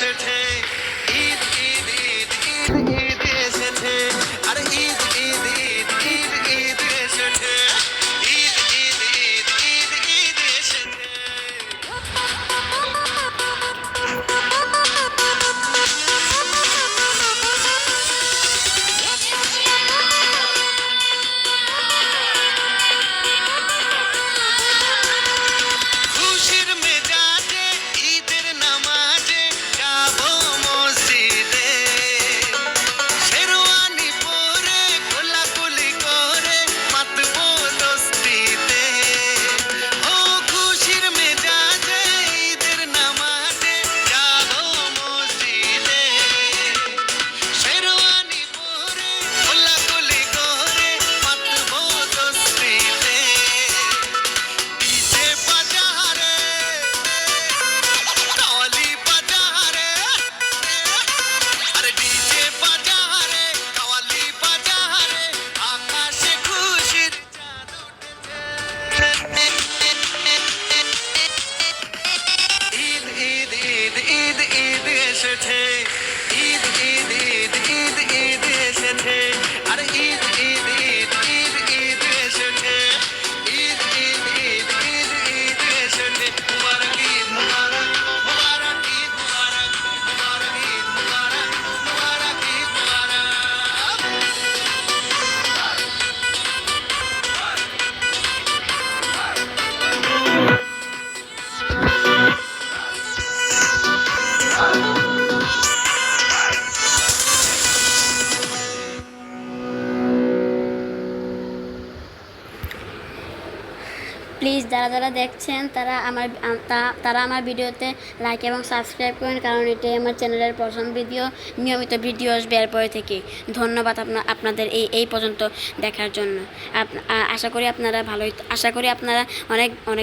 এসেছে, ঈদ ঈদ ঈদ ঈদ ঈদ এসেছে, আরে ঈদ ঈদ ঈদ ঈদ ঈদ এসেছে, ঈদ ঈদ ঈদ ঈদ ঈদ এসেছে। খুশির মেজাজে ঈদের নামাজে যাবো মসজিদে, শেরওয়ানি পরে কোলাকুলি করে মাতবো দস্তিতে। ও খুশির মেজাজে ঈদের নামাজে যাবো মসজিদে, শেরওয়ানি পরে কোলাকুলি করে মাতবো দস্তিতে। ডিজে বাজা রে, কাওয়ালি বাজা রে, আরে ডিজে বাজা রে, কাওয়ালি বাজা রে, আকাশে খুশির চাঁদ উঠেছে। ঈদ ঈদ ঈদ ঈদ ঈদ এসেছে, ঈদ ঈদ ঈদ ঈদ ঈদ এসেছে, আরে ঈদ ঈদ ঈদ ঈদ ঈদ এসেছে, ঈদ ঈদ ঈদ ঈদ ঈদ এসেছে। মুবারক ঈদ মুবারক, মুবারক ঈদ মুবারক, মুবারক ঈদ মুবারক, মুবারক ঈদ মুবারক। প্লিজ যারা যারা দেখছেন তারা আমার ভিডিওতে লাইক এবং সাবস্ক্রাইব করেন, কারণ এটাই আমার চ্যানেলের প্রথম ভিডিও। নিয়মিত ভিডিও আসবে এরপরে থেকে। ধন্যবাদ আপনাদের এই পর্যন্ত দেখার জন্য। আশা করি আপনারা অনেক অনেক